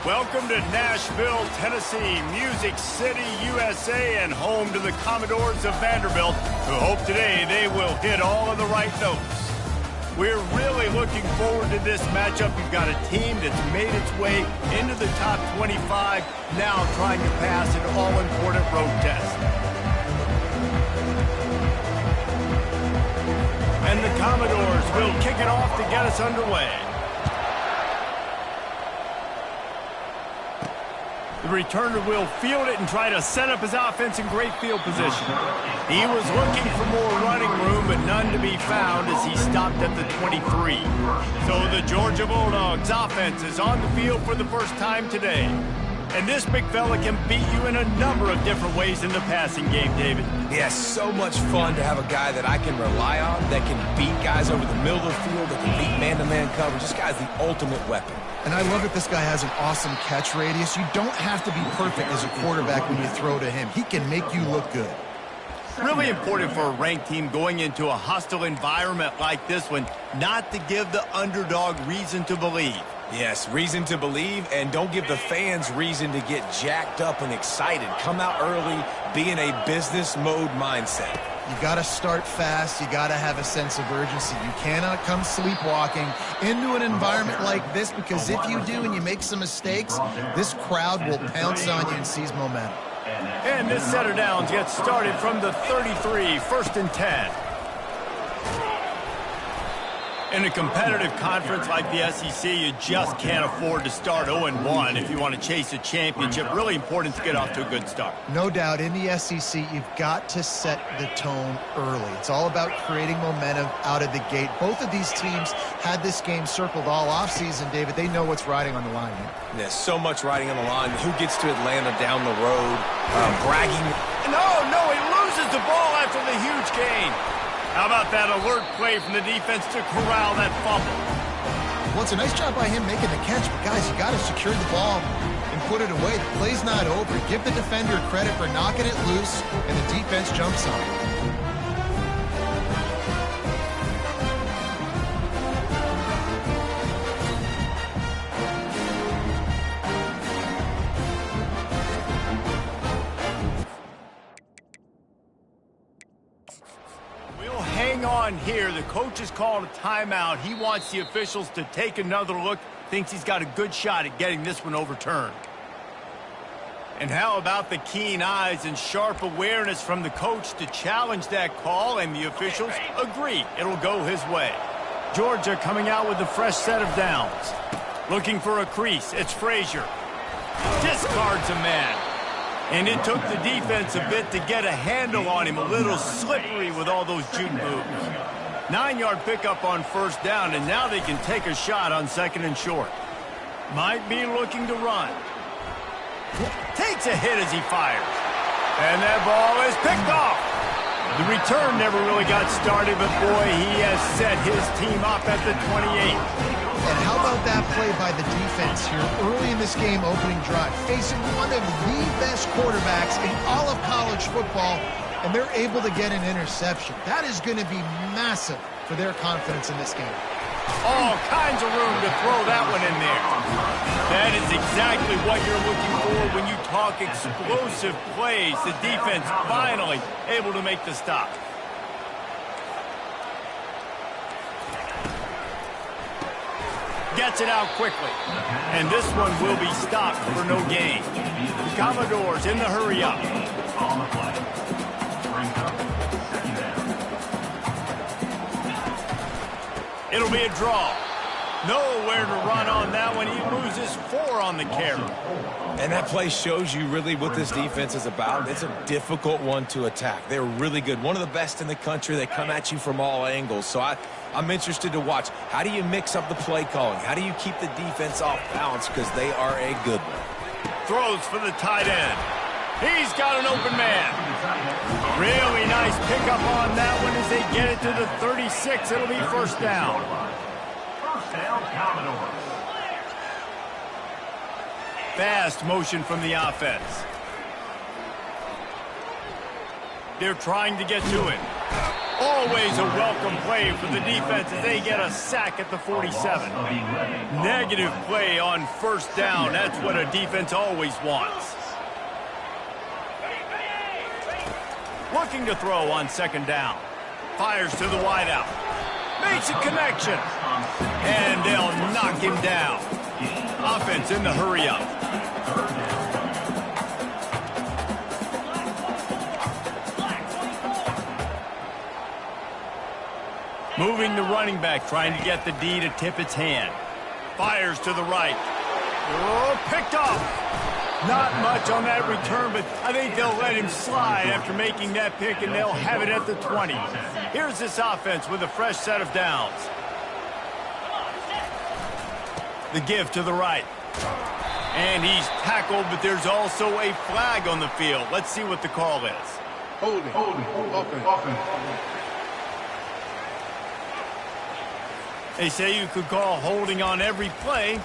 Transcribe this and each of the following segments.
Welcome to Nashville, Tennessee, Music City, USA, and home to the Commodores of Vanderbilt, who hope today they will hit all of the right notes. We're really looking forward to this matchup. You've got a team that's made its way into the top 25, now trying to pass an all-important road test. And the Commodores will kick it off to get us underway. The returner will field it and try to set up his offense in great field position. He was looking for more running room, but none to be found as he stopped at the 23. So the Georgia Bulldogs offense is on the field for the first time today. And this big fella can beat you in a number of different ways in the passing game, David. Yeah, so much fun to have a guy that I can rely on, that can beat guys over the middle of the field, that can beat man-to-man coverage. This guy's the ultimate weapon. And I love that this guy has an awesome catch radius. You don't have to be perfect as a quarterback when you throw to him. He can make you look good. Really important for a ranked team going into a hostile environment like this one, not to give the underdog reason to believe. Yes, reason to believe, and don't give the fans reason to get jacked up and excited. Come out early, be in a business mode mindset. You got to start fast. You got to have a sense of urgency. You cannot come sleepwalking into an environment like this, because if you do and you make some mistakes, this crowd will pounce on you and seize momentum. And this setter downs gets started from the 33, 1st and 10. In a competitive conference like the SEC, you just can't afford to start 0-1 if you want to chase a championship. Really important to get off to a good start. No doubt, in the SEC, you've got to set the tone early. It's all about creating momentum out of the gate. Both of these teams had this game circled all offseason, David. They know what's riding on the line here. There's so much riding on the line. Who gets to Atlanta down the road? Bragging. No, he loses the ball after the huge gain. How about that alert play from the defense to corral that fumble? Well, it's a nice job by him making the catch, but guys, you got to secure the ball and put it away. The play's not over. Give the defender credit for knocking it loose, and the defense jumps on it. On here, the coach has called a timeout. He wants the officials to take another look. Thinks he's got a good shot at getting this one overturned. And how about the keen eyes and sharp awareness from the coach to challenge that call, and the officials agree it'll go his way. Georgia coming out with a fresh set of downs. Looking for a crease. It's Frazier. Discards a man. And it took the defense a bit to get a handle on him. A little slippery with all those juke moves. 9-yard pickup on 1st down, and now they can take a shot on 2nd and short. Might be looking to run. Takes a hit as he fires. And that ball is picked off. The return never really got started, but boy, he has set his team up at the 28. And how about that play by the defense here early in this game, opening drive, facing one of the best quarterbacks in all of college football, and they're able to get an interception. That is going to be massive for their confidence in this game. All kinds of room to throw that one in there. That is exactly what you're looking for when you talk explosive plays. The defense finally able to make the stop. Gets it out quickly. And this one will be stopped for no gain. The Commodores in the hurry up. It'll be a draw. Nowhere to run on that one. He loses 4 on the carry. And that play shows you really what this defense is about. It's a difficult one to attack. They're really good. One of the best in the country. They come at you from all angles. So I'm interested to watch. How do you mix up the play calling? How do you keep the defense off balance? Because they are a good one. Throws for the tight end. He's got an open man. Really nice pickup on that one as they get it to the 36. It'll be 1st down. First down, Commodores. Fast motion from the offense. They're trying to get to it. Always a welcome play for the defense as they get a sack at the 47. Negative play on first down. That's what a defense always wants. Looking to throw on second down. Fires to the wideout. Makes a connection. And they'll knock him down. Offense in the hurry up. Moving the running back, trying to get the D to tip its hand. Fires to the right. Oh, picked off. Not much on that return, but I think they'll let him slide after making that pick, and they'll have it at the 20. Here's this offense with a fresh set of downs. The give to the right. And he's tackled, but there's also a flag on the field. Let's see what the call is. Holding. Offense. They say you could call holding on every play.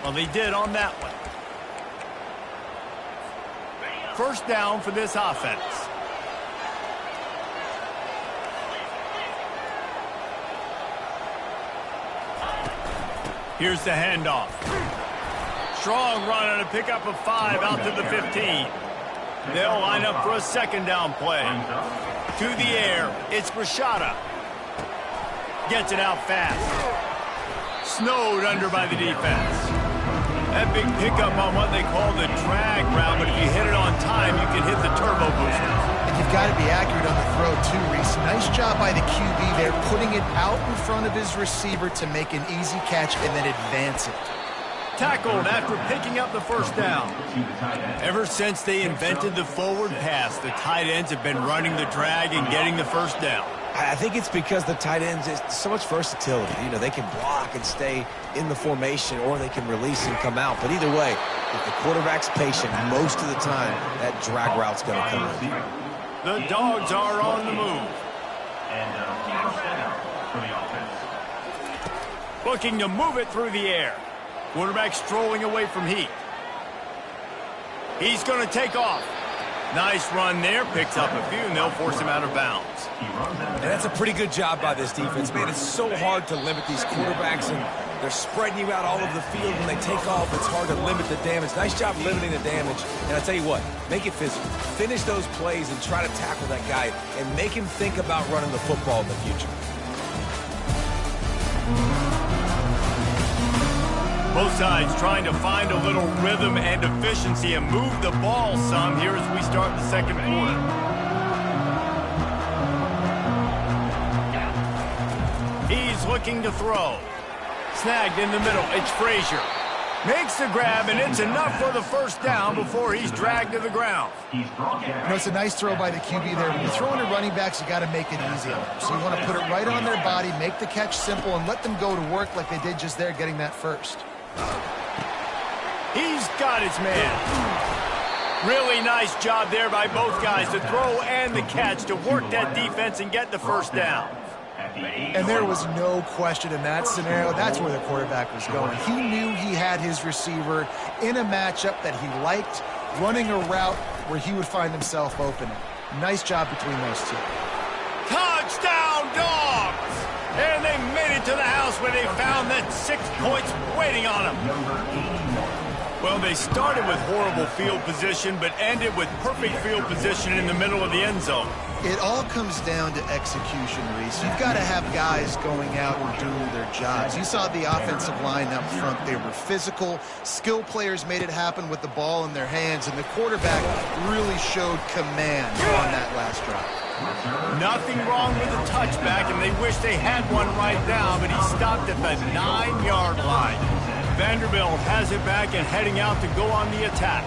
Well, they did on that one. First down for this offense. Here's the handoff. Strong run on a pickup of 5 out to the 15. They'll line up for a second down play. To the air, it's Rashada. Gets it out fast. Snowed under by the defense. That big pickup on what they call the drag route, but if you hit it on time, you can hit the turbo booster. And you've got to be accurate on the throw, too, Reese. Nice job by the QB there, putting it out in front of his receiver to make an easy catch and then advance it. Tackled after picking up the first down. Ever since they invented the forward pass, the tight ends have been running the drag and getting the first down. I think it's because the tight ends, is so much versatility. You know, they can block and stay in the formation, or they can release and come out. But either way, if the quarterback's patient, most of the time, that drag route's going to come in. The Dogs are on the move. Looking to move it through the air. Quarterback strolling away from heat. He's going to take off. Nice run there. Picks up a few, and they'll force him out of bounds. And that's a pretty good job by this defense. Man, it's so hard to limit these quarterbacks, and they're spreading you out all over the field. When they take off, it's hard to limit the damage. Nice job limiting the damage. And I tell you what, make it physical. Finish those plays and try to tackle that guy and make him think about running the football in the future. Both sides trying to find a little rhythm and efficiency and move the ball some here as we start the second quarter. He's looking to throw. Snagged in the middle. It's Frazier. Makes the grab, and it's enough for the first down before he's dragged to the ground. You know, it's a nice throw by the QB there. When you're throwing to running backs, you got to make it easy on them. So you want to put it right on their body, make the catch simple, and let them go to work like they did just there, getting that first. He's got his man. Really nice job there by both guys, the throw and the catch, to work that defense and get the first down. And there was no question in that scenario. That's where the quarterback was going. He knew he had his receiver in a matchup that he liked, running a route where he would find himself opening. Nice job between those two. Touchdown, Dogs! And they made it to the house where they found that 6 points waiting on them. Well, they started with horrible field position, but ended with perfect field position in the middle of the end zone. It all comes down to execution, Reese. You've got to have guys going out and doing their jobs. You saw the offensive line up front. They were physical. Skill players made it happen with the ball in their hands, and the quarterback really showed command on that last drive. Nothing wrong with the touchback, and they wish they had one right now, but he stopped at the 9-yard line. Vanderbilt has it back and heading out to go on the attack.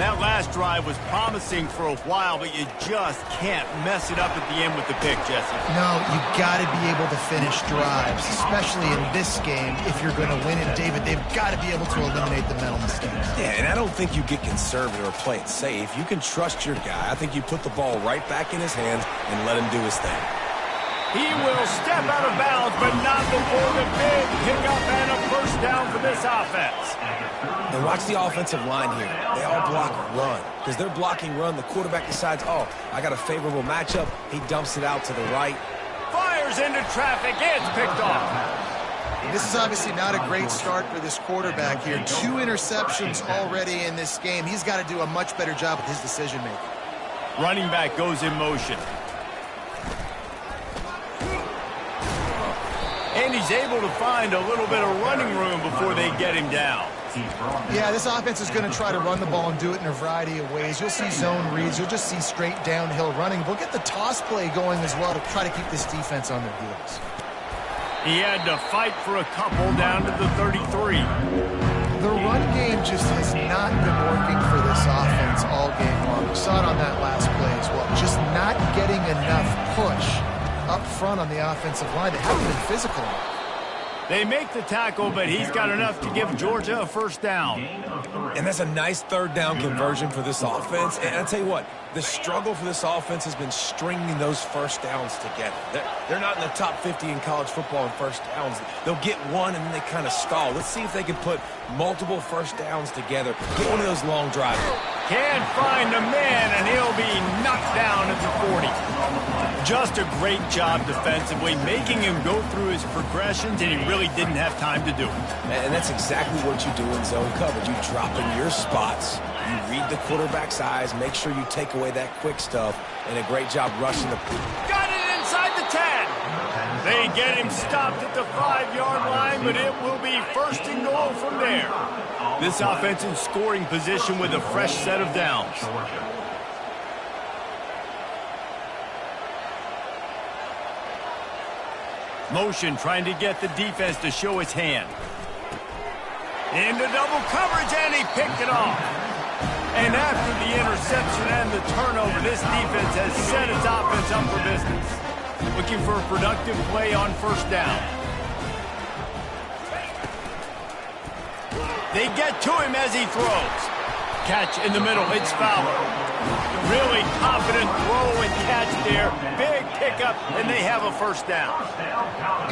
That last drive was promising for a while, but you just can't mess it up at the end with the pick, Jesse. No, you got to be able to finish drives, especially in this game. If you're going to win it, David, they've got to be able to eliminate the mental mistakes. Yeah, and I don't think you get conservative or play it safe. You can trust your guy. I think you put the ball right back in his hands and let him do his thing. He will step out of bounds, but not before the big pickup and a first down for this offense. And watch the offensive line here. They all block run. Because they're blocking run, the quarterback decides, oh, I got a favorable matchup. He dumps it out to the right. Fires into traffic. It's picked off. This is obviously not a great start for this quarterback here. 2 interceptions already in this game. He's got to do a much better job with his decision-making. Running back goes in motion. And he's able to find a little bit of running room before they get him down. Yeah, this offense is going to try to run the ball and do it in a variety of ways. You'll see zone reads. You'll just see straight downhill running. We'll get the toss play going as well to try to keep this defense on their heels. He had to fight for a couple down to the 33. The run game just has not been working for this offense all game long. We saw it on that last play as well. Just not getting enough push up front on the offensive line. They haven't been physical enough. They make the tackle, but he's got enough to give Georgia a first down. And that's a nice third down conversion for this offense. And I'll tell you what, the struggle for this offense has been stringing those first downs together. They're not in the top 50 in college football in first downs. They'll get one and then they kind of stall. Let's see if they can put multiple first downs together. Get one of those long drives. Can't find a man, and he'll be knocked down at the 40. Just a great job defensively, making him go through his progressions, and he really didn't have time to do it. And that's exactly what you do in zone coverage. You drop in your spots, you read the quarterback's eyes, make sure you take away that quick stuff, and a great job rushing the... Got it inside the 10. They get him stopped at the 5-yard line, but it will be first and goal from there. This offense in scoring position with a fresh set of downs. Motion trying to get the defense to show its hand. Into double coverage, and he picked it off. And after the interception and the turnover, this defense has set its offense up for business. Looking for a productive play on first down. They get to him as he throws. Catch in the middle, it's Fowler. Really confident throw and catch there. Big pickup, and they have a first down.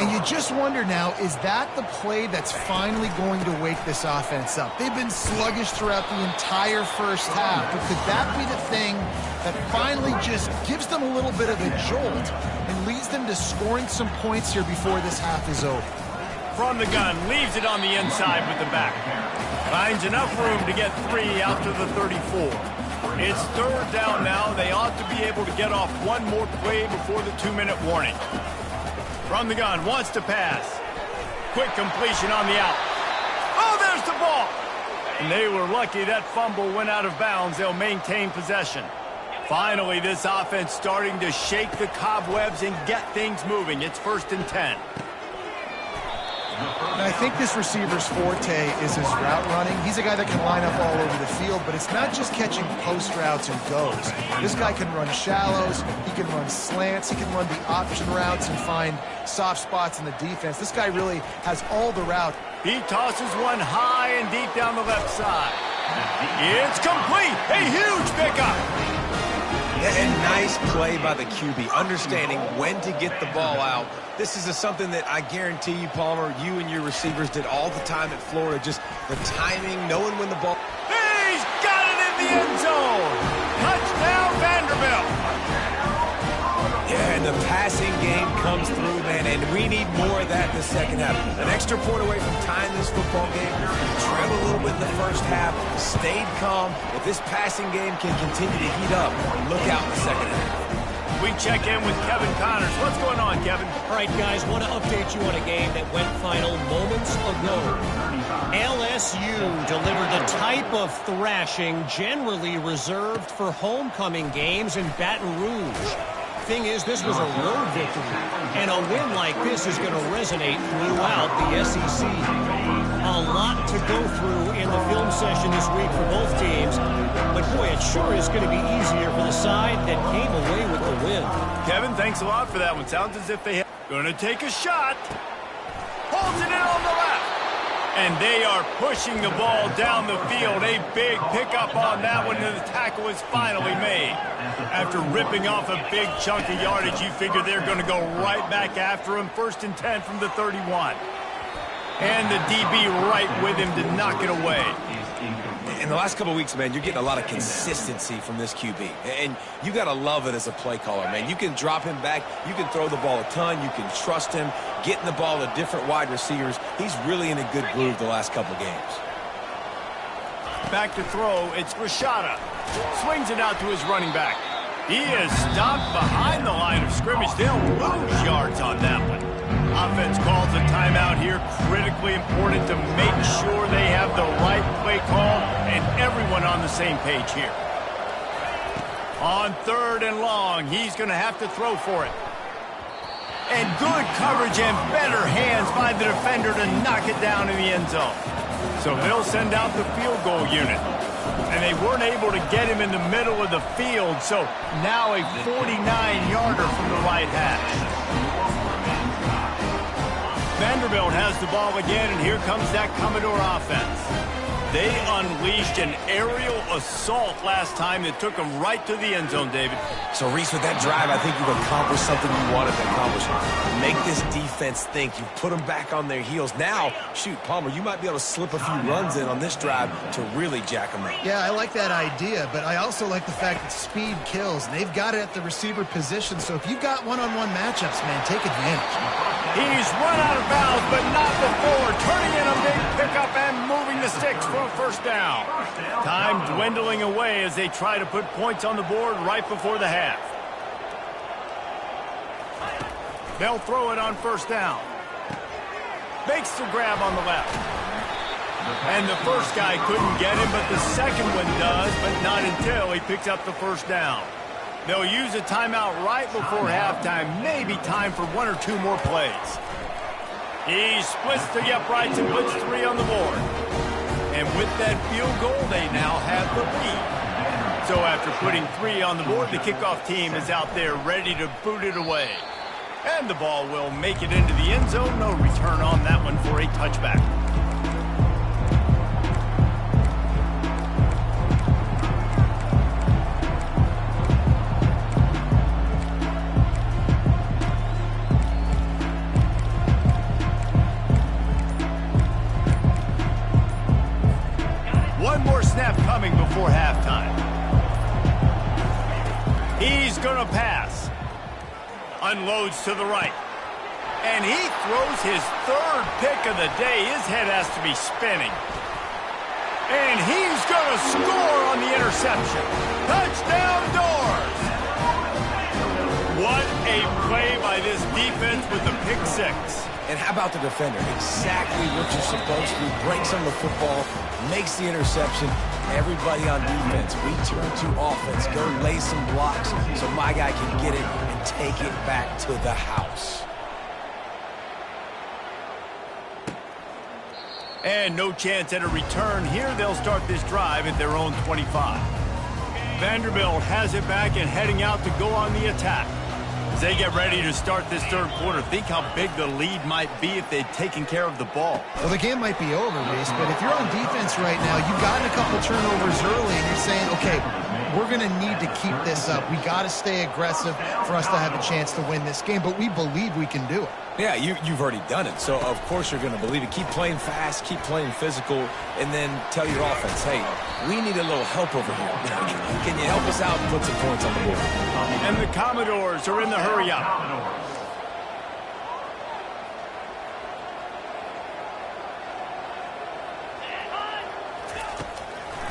And you just wonder now, is that the play that's finally going to wake this offense up? They've been sluggish throughout the entire first half, but could that be the thing that finally just gives them a little bit of a jolt and leads them to scoring some points here before this half is over? From the gun, leaves it on the inside with the back. Finds enough room to get 3 out to the 34. It's third down now. They ought to be able to get off one more play before the 2-minute warning. From the gun, wants to pass. Quick completion on the out. Oh, there's the ball! And they were lucky that fumble went out of bounds. They'll maintain possession. Finally, this offense starting to shake the cobwebs and get things moving. It's 1st and 10. And I think this receiver's forte is his route running. He's a guy that can line up all over the field, but it's not just catching post routes and goes. This guy can run shallows, he can run slants, he can run the option routes and find soft spots in the defense. This guy really has all the route. He tosses one high and deep down the left side. It's complete. A huge pickup. And nice play by the QB, understanding when to get the ball out. This is something that I guarantee you, Palmer, you and your receivers did all the time at Florida. Just the timing, knowing when the ball... He's got it in the end zone. Touchdown, Vanderbilt. Yeah, and the passing game comes through, man, and we need more of that in the second half. An extra point away from tying this football game. Trailed a little bit in the first half, stayed calm. If this passing game can continue to heat up, look out in the second half. We check in with Kevin Connors. What's going on, Kevin? All right, guys, want to update you on a game that went final moments ago. LSU delivered the type of thrashing generally reserved for homecoming games in Baton Rouge. Thing is, this was a road victory, and a win like this is going to resonate throughout the SEC. A lot to go through in the film session this week for both teams, but boy, it sure is going to be easier for the side that came away with the win. Kevin, thanks a lot for that one. Sounds as if they are going to take a shot. Holds it in on the left. And they are pushing the ball down the field. A big pickup on that one, and the tackle is finally made. After ripping off a big chunk of yardage, you figure they're going to go right back after him. 1st and 10 from the 31. And the DB right with him to knock it away. In the last couple of weeks, man, you're getting a lot of consistency from this QB. And you got to love it as a play caller, man. You can drop him back. You can throw the ball a ton. You can trust him. Getting the ball to different wide receivers. He's really in a good groove the last couple of games. Back to throw. It's Rashada. Swings it out to his running back. He is stopped behind the line of scrimmage. They'll lose yards on that one. Offense calls a timeout here. Critically important to make sure they have the right play call and everyone on the same page here. On 3rd and long, he's going to have to throw for it. And good coverage and better hands by the defender to knock it down in the end zone. So they'll send out the field goal unit. And they weren't able to get him in the middle of the field, so now a 49-yarder from the right hash. Vanderbilt has the ball again, and here comes that Commodore offense. They unleashed an aerial assault last time that took them right to the end zone, David. So, Reese, with that drive, I think you've accomplished something you wanted to accomplish. Make this defense think. You put them back on their heels. Now, shoot, Palmer, you might be able to slip a few runs in on this drive to really jack them up. Yeah, I like that idea, but I also like the fact that speed kills. And they've got it at the receiver position, so if you've got one-on-one matchups, man, take advantage. He's run out of bounds, but not before. Turning in a big pickup and moving the sticks for a 1st down. Time dwindling away as they try to put points on the board right before the half. They'll throw it on 1st down. Makes the grab on the left. And the first guy couldn't get him, but the second one does, but not until he picks up the 1st down. They'll use a timeout right before halftime. Maybe time for 1 or 2 more plays. He splits the uprights and puts 3 on the board. And with that field goal, they now have the lead. So after putting 3 on the board, the kickoff team is out there ready to boot it away. And the ball will make it into the end zone. No return on that one for a touchback. One more snap coming before halftime. He's going to pass. Unloads to the right. And he throws his 3rd pick of the day. His head has to be spinning. And he's going to score on the interception. Touchdown Doors! What a play by this defense with the pick 6. And how about the defender? Exactly what you're supposed to do. Breaks on the football, makes the interception. Everybody on defense, we turn to offense. Go lay some blocks so my guy can get it and take it back to the house. And no chance at a return here. They'll start this drive at their own 25. Vanderbilt has it back and heading out to go on the attack. As they get ready to start this 3rd quarter, think how big the lead might be if they'd taken care of the ball. Well, the game might be over, Reese, but if you're on defense right now, you've gotten a couple turnovers early, and you're saying, okay, we're going to need to keep this up. We got to stay aggressive for us to have a chance to win this game, but we believe we can do it. Yeah, you've already done it, so of course you're going to believe it. Keep playing fast, keep playing physical, and then tell your offense, hey, we need a little help over here. Can you help us out and put some points on the board? And the Commodores are in the hurry up.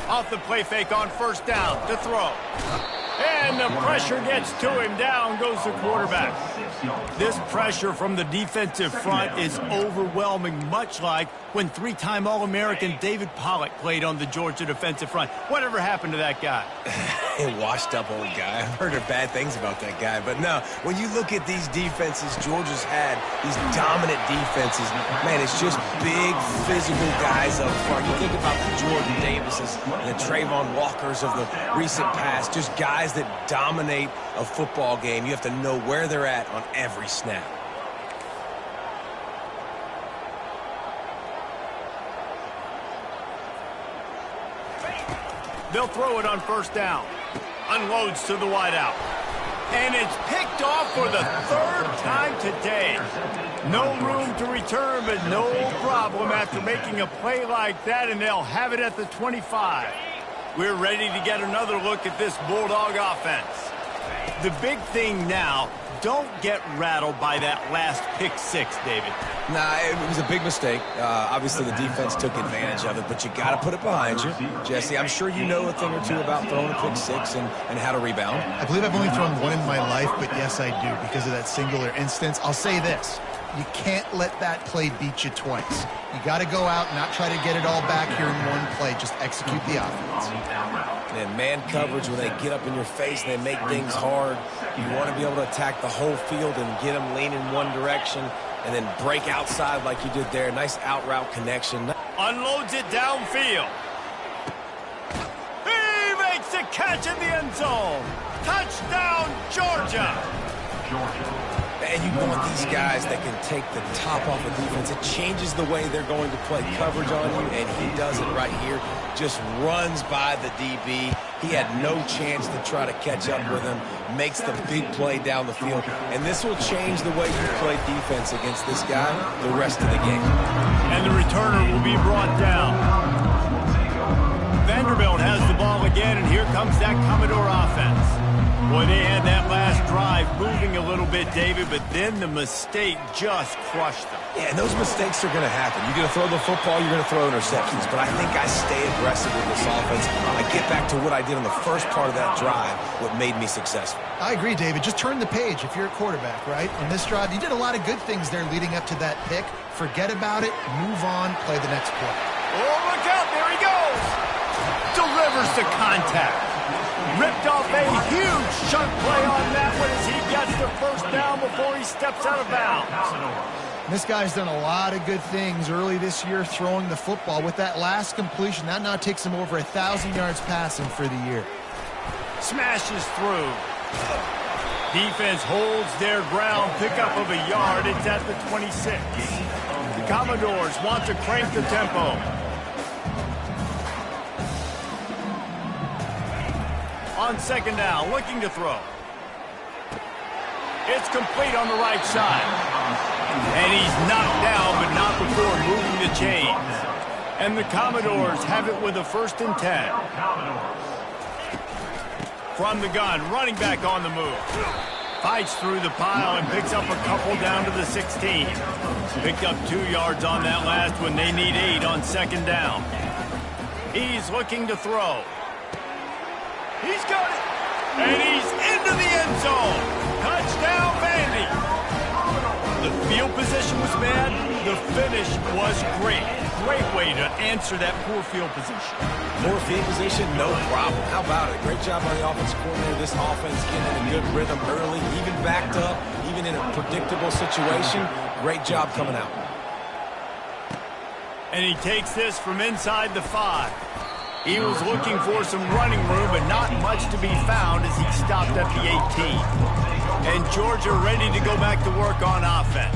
Off the play fake on 1st down to throw. And the pressure gets to him. Down goes the quarterback. This pressure from the defensive front is overwhelming, much like when 3-time All-American David Pollock played on the Georgia defensive front. Whatever happened to that guy? A washed-up old guy. I've heard bad things about that guy. But no, when you look at these defenses Georgia's had, these dominant defenses, man, it's just big, physical guys up front. You think about the Jordan Davises and the Trayvon Walkers of the recent past, just guys that dominate a football game. You have to know where they're at on every snap. They'll throw it on first down. Unloads to the wideout. And it's picked off for the third time today. No room to return, but no problem after making a play like that, and they'll have it at the 25. We're ready to get another look at this Bulldog offense. The big thing now, don't get rattled by that last pick six, David. Nah, it was a big mistake. Obviously, the defense took advantage of it, but you got to put it behind you. Jesse, I'm sure you know a thing or two about throwing a pick six and how to rebound. I believe I've only thrown one in my life, but yes, I do because of that singular instance. I'll say this. You can't let that play beat you twice. You got to go out and not try to get it all back here in one play. Just execute the offense. And man coverage, when they get up in your face and they make things hard, you want to be able to attack the whole field and get them leaning one direction and then break outside like you did there. Nice out route connection. Unloads it downfield. He makes the catch in the end zone. Touchdown, Georgia. And you want these guys that can take the top off of defense. It changes the way they're going to play coverage on you, and he does it right here. Just runs by the DB. He had no chance to try to catch up with him. Makes the big play down the field. And this will change the way you play defense against this guy the rest of the game. And the returner will be brought down. Vanderbilt has the ball again, and here comes that Commodore offense. Boy, they had that last drive moving a little bit, David, but then the mistake just crushed them. Yeah, and those mistakes are going to happen. You're going to throw the football, you're going to throw interceptions. But I think I stay aggressive with this offense. I get back to what I did on the first part of that drive, what made me successful. I agree, David. Just turn the page if you're a quarterback, right? On this drive, you did a lot of good things there leading up to that pick. Forget about it, move on, play the next play. Oh, look out, there he goes! Delivers the contact. Ripped off a huge chunk play on that one as he gets the first down before he steps out of bounds. This guy's done a lot of good things early this year throwing the football. With that last completion, that now takes him over 1,000 yards passing for the year. Smashes through. Defense holds their ground, pickup of a yard. It's at the 26. The Commodores want to crank the tempo. On second down, looking to throw. It's complete on the right side. And he's knocked down, but not before moving the chains. And the Commodores have it with a 1st and 10. From the gun, running back on the move. Fights through the pile and picks up a couple down to the 16. Picked up 2 yards on that last one. They need 8 on second down. He's looking to throw. He's got it. And he's into the end zone. Touchdown, Vandy. The field position was bad. The finish was great. Great way to answer that poor field position. Poor field position, no problem. How about it? Great job by the offensive coordinator. This offense getting in a good rhythm early, even backed up, even in a predictable situation. Great job coming out. And he takes this from inside the 5. He was looking for some running room, but not much to be found as he stopped at the 18. And Georgia ready to go back to work on offense.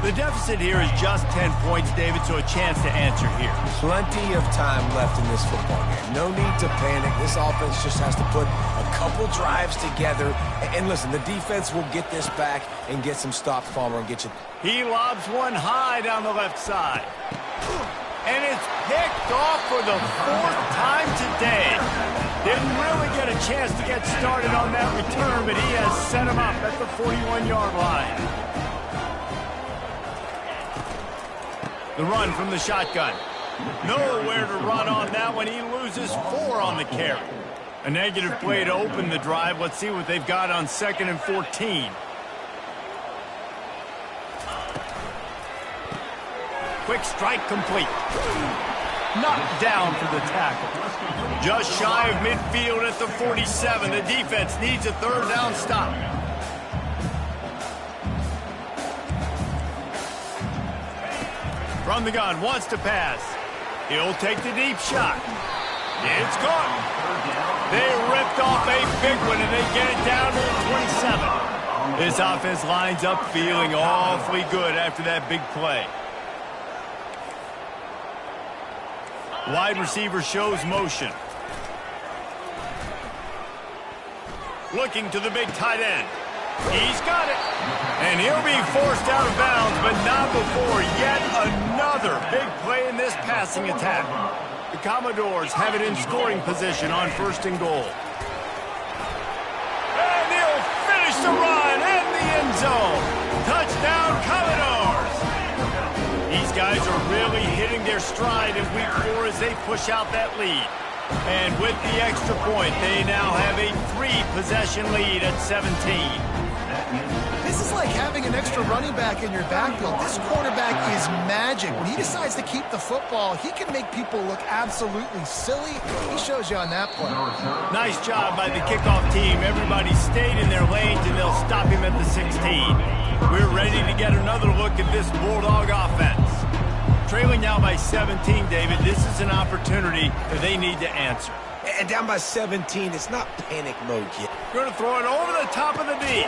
The deficit here is just 10 points, David, so a chance to answer here. Plenty of time left in this football game. No need to panic. This offense just has to put a couple drives together. And listen, the defense will get this back and get some stops, Palmer, and get you. He lobs one high down the left side. And it's picked off for the 4th time today. Didn't really get a chance to get started on that return, but he has set him up at the 41-yard line. The run from the shotgun. Nowhere to run on that one. He loses 4 on the carry. A negative play to open the drive. Let's see what they've got on 2nd and 14. Quick strike complete. Knocked down for the tackle. Just shy of midfield at the 47. The defense needs a 3rd down stop. From the gun, wants to pass. He'll take the deep shot. It's caught. They ripped off a big one, and they get it down to the 27. This offense lines up feeling awfully good after that big play. Wide receiver shows motion. Looking to the big tight end. He's got it. And he'll be forced out of bounds, but not before yet another big play in this passing attack. The Commodores have it in scoring position on 1st and goal. And he'll finish the run in the end zone. Touchdown, Commodores. These guys are really hitting their stride in week 4 as they push out that lead. And with the extra point, they now have a 3-possession lead at 17. This is like having an extra running back in your backfield. This quarterback is magic. When he decides to keep the football, he can make people look absolutely silly. He shows you on that play. Nice job by the kickoff team. Everybody stayed in their lanes, and they'll stop him at the 16. We're ready to get another look at this Bulldog offense. Trailing now by 17, David. This is an opportunity that they need to answer. And down by 17, it's not panic mode yet. Going to throw it over the top of the knee.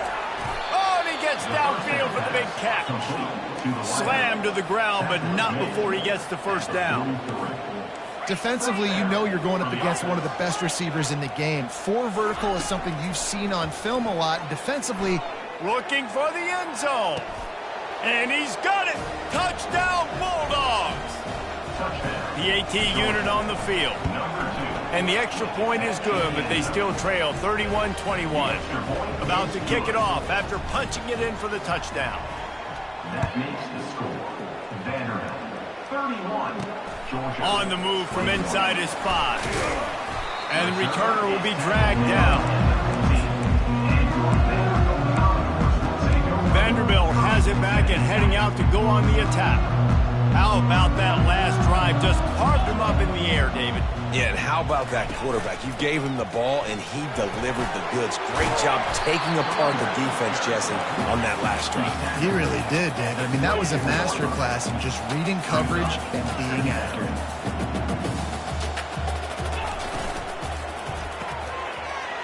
Oh, and he gets downfield for the big catch. Slammed to the ground, but not before he gets the first down. Defensively, you know you're going up against one of the best receivers in the game. 4 vertical is something you've seen on film a lot. Defensively, looking for the end zone. And he's got it. Touchdown, Bulldogs. The AT unit on the field. And the extra point is good, but they still trail 31-21. About to kick it off after punching it in for the touchdown. That makes the score. Vanderbilt, 31. Georgia. On the move from inside his 5. And the returner will be dragged down. Vanderbilt has it back and heading out to go on the attack. How about that last drive? Just carved him up in the air, David. Yeah, and how about that quarterback? You gave him the ball, and he delivered the goods. Great job taking apart the defense, Jesse, on that last drive. he really did, David. I mean, that was a masterclass in just reading coverage and being accurate.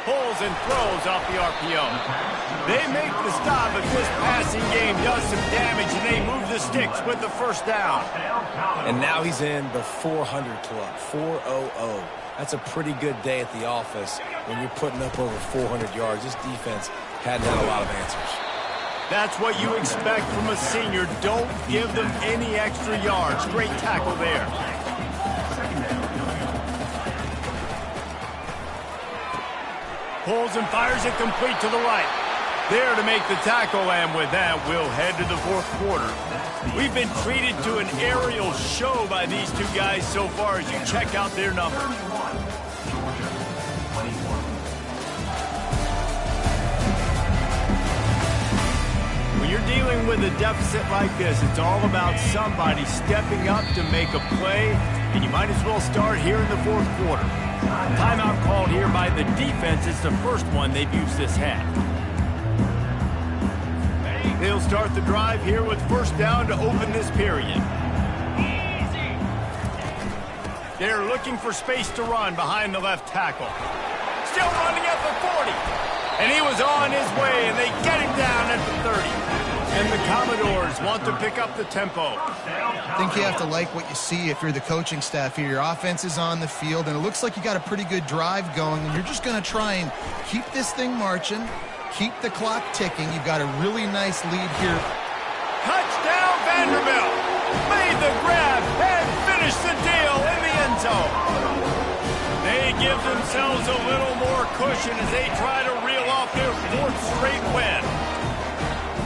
Pulls and throws off the RPO. They make the stop, but this passing game does some damage, and they move the sticks with the first down. And now he's in the 400 club, 400. That's a pretty good day at the office when you're putting up over 400 yards. This defense hadn't had a lot of answers. That's what you expect from a senior. Don't give them any extra yards. Great tackle there. Pulls and fires it complete to the right. There to make the tackle, and with that, we'll head to the 4th quarter. We've been treated to an aerial show by these two guys so far as you check out their numbers. When you're dealing with a deficit like this, it's all about somebody stepping up to make a play, and you might as well start here in the 4th quarter. Timeout called here by the defense. It's the first one they've used this half. They'll start the drive here with first down to open this period. They're looking for space to run behind the left tackle. Still running at the 40. And he was on his way, and they get him down at the 30. And the Commodores want to pick up the tempo. I think you have to like what you see if you're the coaching staff here. Your offense is on the field, and it looks like you got a pretty good drive going, and you're just going to try and keep this thing marching, keep the clock ticking. You've got a really nice lead here. Touchdown, Vanderbilt! Made the grab and finished the deal in the end zone. They give themselves a little more cushion as they try to reel off their 4th straight win.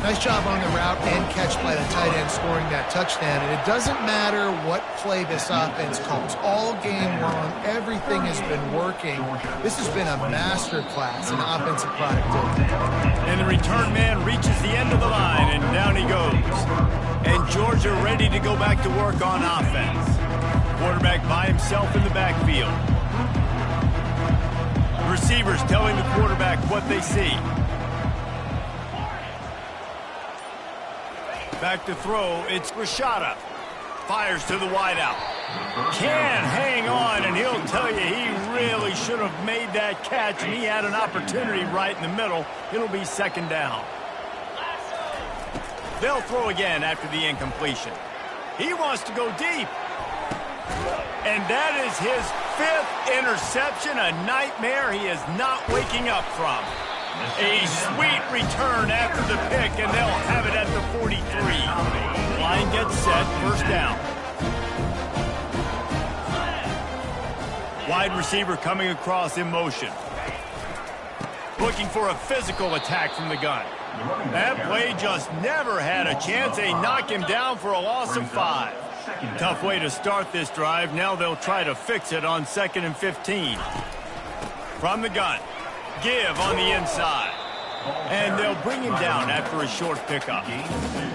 Nice job on the route and catch by the tight end scoring that touchdown. And it doesn't matter what play this offense calls. All game long, everything has been working. This has been a master class in offensive productivity. And the return man reaches the end of the line, and down he goes. And Georgia ready to go back to work on offense. Quarterback by himself in the backfield. Receivers telling the quarterback what they see. Back to throw, it's Rashada. Fires to the wideout. Can hang on, and he'll tell you he really should have made that catch, and he had an opportunity right in the middle. It'll be second down. They'll throw again after the incompletion. He wants to go deep. And that is his 5th interception, a nightmare he is not waking up from. A sweet return after the pick, and they'll have it at the 43. Line gets set, first down. Wide receiver coming across in motion. Looking for a physical attack from the gun. That play just never had a chance. They knock him down for a loss of 5. Tough way to start this drive. Now they'll try to fix it on 2nd and 15. From the gun. Give on the inside. And they'll bring him down after a short pickup.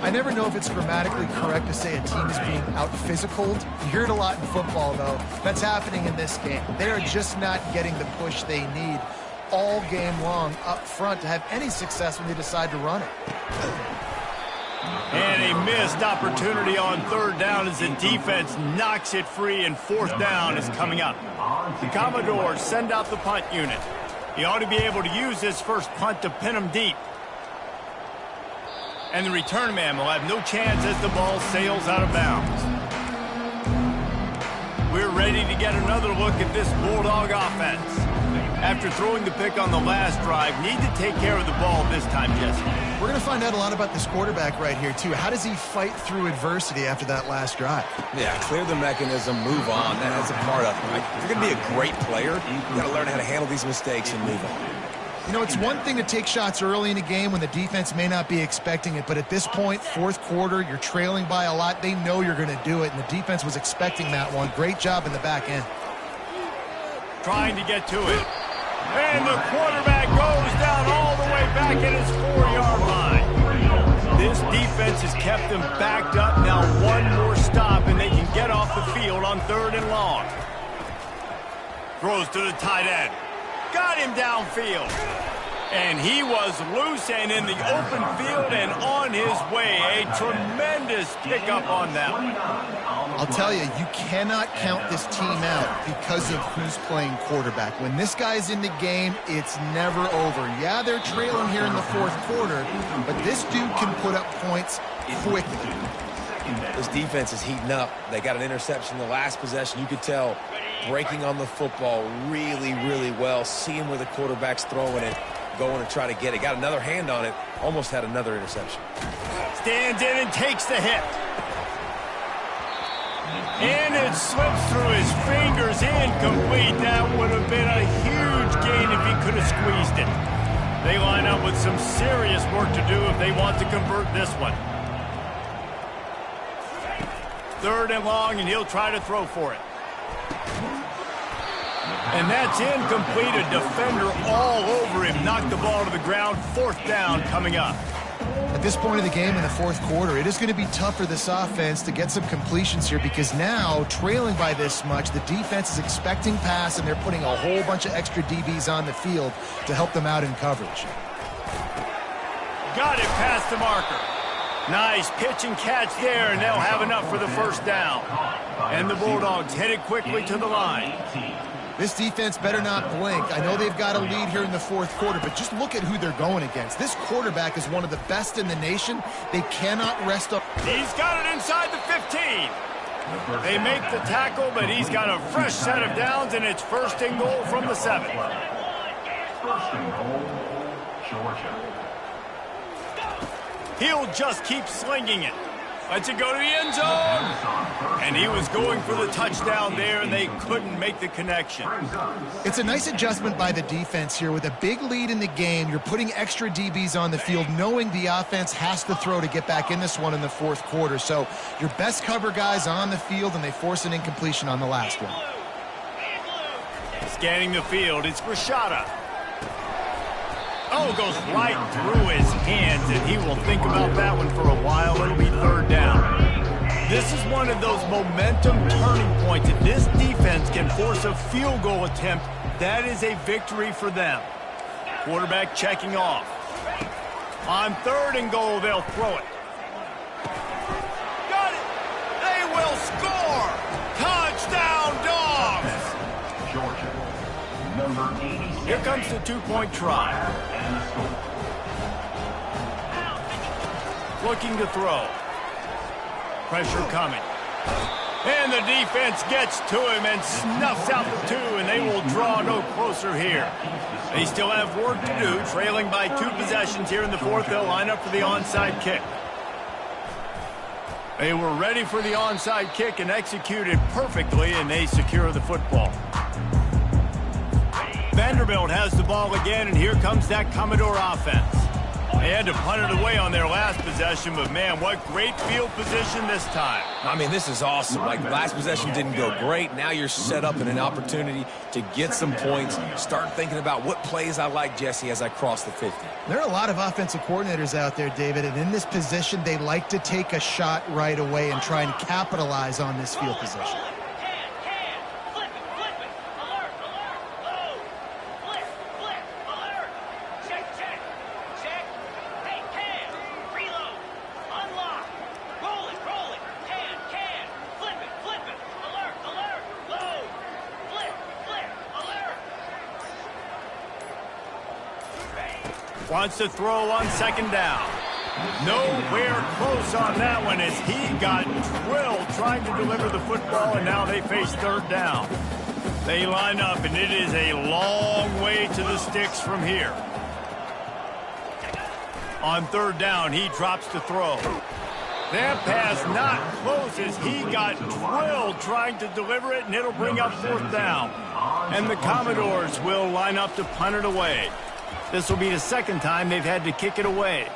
I never know if it's grammatically correct to say a team is being out-physicaled. You hear it a lot in football, though. That's happening in this game. They are just not getting the push they need all game long up front to have any success when they decide to run it. And a missed opportunity on 3rd down as the defense knocks it free, and 4th down is coming up. The Commodores send out the punt unit. He ought to be able to use this first punt to pin him deep. And the return man will have no chance as the ball sails out of bounds. We're ready to get another look at this Bulldog offense. After throwing the pick on the last drive, need to take care of the ball this time, Jesse. We're going to find out a lot about this quarterback right here, too. How does he fight through adversity after that last drive? Yeah, clear the mechanism, move on. That's a part of it. Right? If you're going to be a great player, you got to learn how to handle these mistakes and move on. You know, it's one thing to take shots early in a game when the defense may not be expecting it, but at this point, 4th quarter, you're trailing by a lot. They know you're going to do it, and the defense was expecting that one. Great job in the back end. Trying to get to it. And the quarterback goes down all the way back at his 4-yard line. This defense has kept them backed up. Now one more stop, and they can get off the field on 3rd and long. Throws to the tight end. Got him downfield. And he was loose and in the open field and on his way. A tremendous pickup on that one. I'll tell you, you cannot count this team out because of who's playing quarterback. When this guy's in the game, it's never over. Yeah, they're trailing here in the 4th quarter, but this dude can put up points quickly. This defense is heating up. They got an interception the last possession. You could tell breaking on the football really, really well, seeing where the quarterback's throwing it, going to try to get it. Got another hand on it, almost had another interception. Stands in and takes the hit. And it slips through his fingers, incomplete. That would have been a huge gain if he could have squeezed it. They line up with some serious work to do if they want to convert this one. 3rd and long, and he'll try to throw for it. And that's incomplete. A defender all over him. Knocked the ball to the ground. 4th down coming up. At this point of the game in the 4th quarter, it is going to be tough for this offense to get some completions here because now, trailing by this much, the defense is expecting pass, and they're putting a whole bunch of extra DBs on the field to help them out in coverage. Got it past the marker. Nice pitch and catch there, and they'll have enough for the 1st down. And the Bulldogs headed quickly to the line. This defense better not blink. I know they've got a lead here in the 4th quarter, but just look at who they're going against. This quarterback is one of the best in the nation. They cannot rest up. He's got it inside the 15. They make the tackle, but he's got a fresh set of downs, and it's 1st and goal from the 7. 1st and goal, Georgia. He'll just keep slinging it. Lets it go to the end zone. And he was going for the touchdown there, and they couldn't make the connection. It's a nice adjustment by the defense here. With a big lead in the game, you're putting extra DBs on the field, knowing the offense has to throw to get back in this one in the 4th quarter. So your best cover guys on the field, and they force an incompletion on the last one. Scanning the field, it's Rashada. Oh, goes right through his hands, and he will think about that one for a while. It'll be 3rd down. This is one of those momentum turning points. If this defense can force a field goal attempt, that is a victory for them. Quarterback checking off. On 3rd and goal, they'll throw it. Got it! They will score! Touchdown, Dogs! Georgia, number 87. Here comes the 2-point try. Looking to throw. Pressure coming. And the defense gets to him and snuffs out the 2, and they will draw no closer here. They still have work to do, trailing by 2 possessions here in the 4th. They'll line up for the onside kick. They were ready for the onside kick and executed perfectly, and they secure the football. Vanderbilt has the ball again, and here comes that Commodore offense. They had to punt it away on their last possession, but man, what great field position this time. I mean, this is awesome. Like, last possession didn't go great. Now you're set up in an opportunity to get some points. Start thinking about what plays I like, Jesse, as I cross the 50. There are a lot of offensive coordinators out there, David, and in this position, they like to take a shot right away and try and capitalize on this field position. Wants to throw on 2nd down. Nowhere close on that one as he got drilled trying to deliver the football, and now they face 3rd down. They line up, and it is a long way to the sticks from here. On 3rd down, he drops to throw. That pass not close as he got drilled trying to deliver it, and it'll bring up 4th down. And the Commodores will line up to punt it away. This will be the 2nd time they've had to kick it away.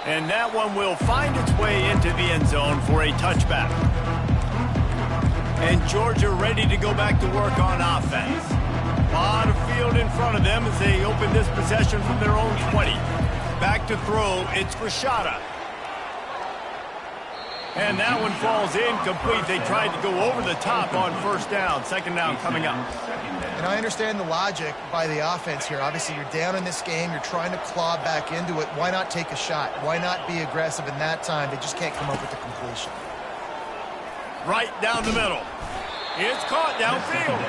And that one will find its way into the end zone for a touchback. And Georgia ready to go back to work on offense. A lot of field in front of them as they open this possession from their own 20. Back to throw, it's Rashada. And that one falls incomplete. They tried to go over the top on 1st down. 2nd down coming up. And I understand the logic by the offense here. Obviously, you're down in this game. You're trying to claw back into it. Why not take a shot? Why not be aggressive in that time? They just can't come up with the completion. Right down the middle. It's caught downfield.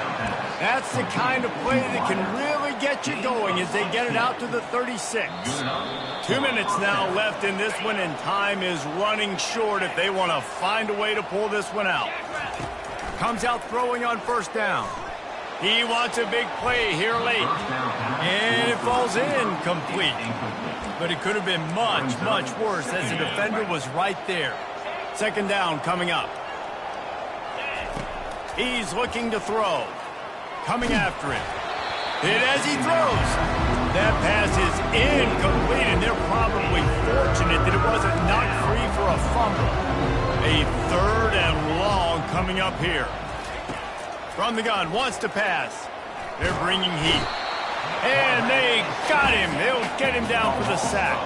That's the kind of play that can really get you going as they get it out to the 36. 2 minutes now left in this one, and time is running short if they want to find a way to pull this one out. Comes out throwing on 1st down. He wants a big play here late. And it falls incomplete. But it could have been much, much worse as the defender was right there. 2nd down coming up. He's looking to throw. Coming after him. Hit as he throws. That pass is incomplete, and they're probably fortunate that it wasn't knocked free for a fumble. A 3rd and long coming up here. From the gun, wants to pass. They're bringing heat. And they got him. They'll get him down for the sack.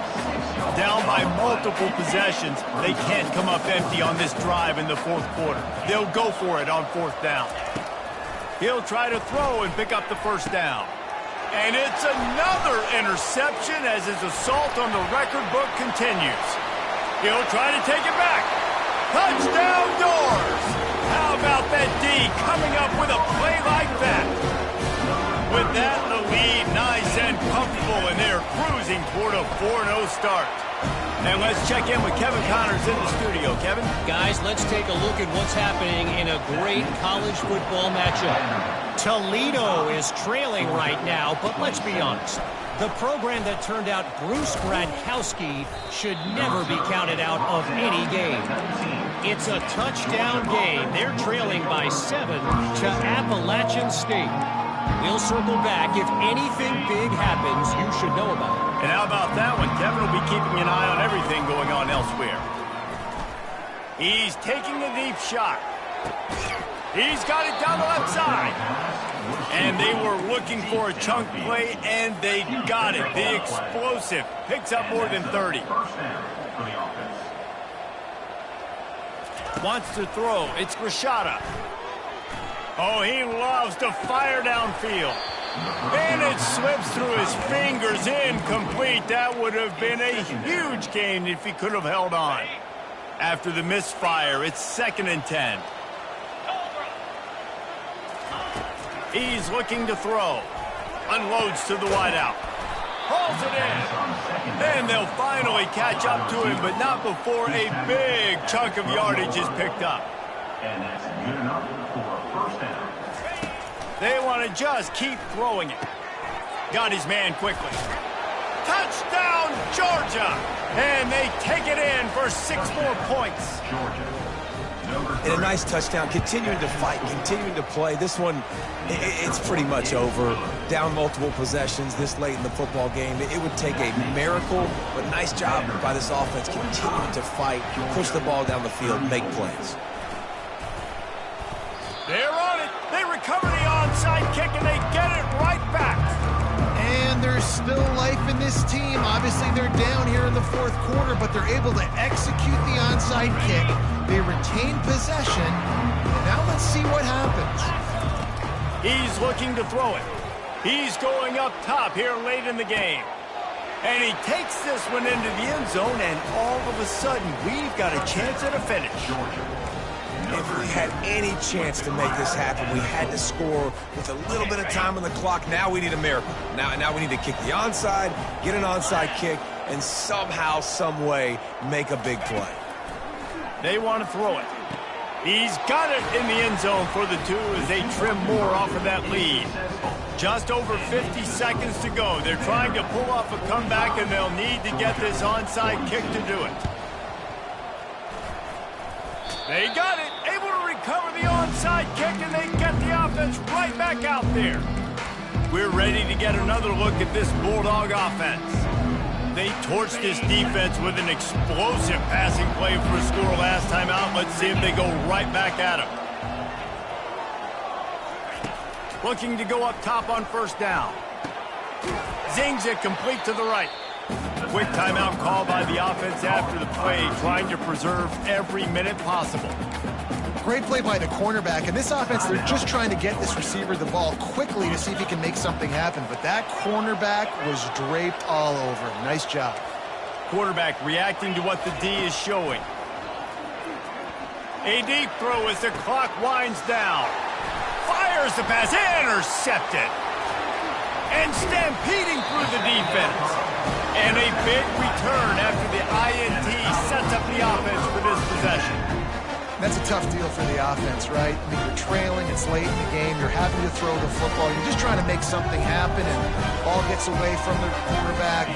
Down by multiple possessions. They can't come up empty on this drive in the 4th quarter. They'll go for it on 4th down. He'll try to throw and pick up the 1st down. And it's another interception as his assault on the record book continues. He'll try to take it back. Touchdown Doors! How about that D coming up with a play like that? With that, the lead nice and comfortable, and they're cruising toward a 4-0 start. And let's check in with Kevin Connors in the studio. Kevin? Guys, let's take a look at what's happening in a great college football matchup. Toledo is trailing right now, but let's be honest. The program that turned out Bruce Gradkowski should never be counted out of any game. It's a touchdown game. They're trailing by 7 to Appalachian State. We'll circle back. If anything big happens, you should know about it. And how about that one? Kevin will be keeping an eye on everything going on elsewhere. He's taking a deep shot. He's got it down the left side. And they were looking for a chunk play, and they got it. The explosive picks up more than 30. Wants to throw. It's Rashada. Oh, he loves to fire downfield. And it slips through his fingers, incomplete. That would have been a huge gain if he could have held on. After the misfire, it's 2nd and 10. He's looking to throw. Unloads to the wideout. hauls it in. And they'll finally catch up to him, but not before a big chunk of yardage is picked up. And that's good enough for a first down. They want to just keep throwing it. Got his man quickly. Touchdown, Georgia! And they take it in for 6 more points. Georgia. And a nice touchdown, continuing to fight, continuing to play. This one, it's pretty much over. Down multiple possessions this late in the football game. It would take a miracle, but nice job by this offense continuing to fight, push the ball down the field, make plays. They're on it. They recover the onside kick, and they get it right back. And there's still life in this team. Obviously, they're down here in the fourth quarter, but they're able to execute the onside kick. They retain possession. And now let's see what happens. He's looking to throw it. He's going up top here late in the game. And he takes this one into the end zone, and all of a sudden, we've got a chance at a finish. If we had any chance to make this happen, we had to score with a little bit of time on the clock. Now we need a miracle. Now we need to kick the onside, get an onside kick, and somehow, some way, make a big play. They want to throw it. He's got it in the end zone for the 2 as they trim more off of that lead. Just over 50 seconds to go. They're trying to pull off a comeback, and they'll need to get this onside kick to do it. They got it, able to recover the onside kick, and they get the offense right back out there. We're ready to get another look at this Bulldog offense. They torched this defense with an explosive passing play for a score last time out. Let's see if they go right back at him. Looking to go up top on first down. Zings it complete to the right. Quick timeout call by the offense after the play, trying to preserve every minute possible. Great play by the cornerback. And this offense, they're just trying to get this receiver the ball quickly to see if he can make something happen. But that cornerback was draped all over him. Nice job. Quarterback reacting to what the D is showing. A deep throw as the clock winds down. Fires the pass, intercepted. And stampeding through the defense. And a big return after the INT sets up the offense for this possession. That's a tough deal for the offense, right? I mean, you're trailing, it's late in the game, you're having to throw the football, you're just trying to make something happen, and ball gets away from the quarterback,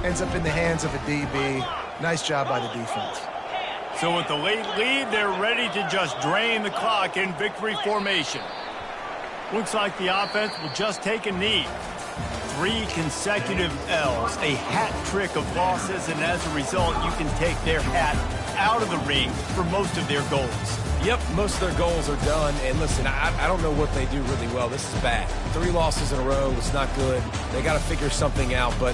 ends up in the hands of a DB. Nice job by the defense. So with the late lead, they're ready to just drain the clock in victory formation. Looks like the offense will just take a knee. 3 consecutive L's, a hat trick of losses, and as a result, you can take their hat out of the ring for most of their goals. Yep, most of their goals are done. And listen, I don't know what they do really well. This is bad. 3 losses in a row. It's not good. They got to figure something out, but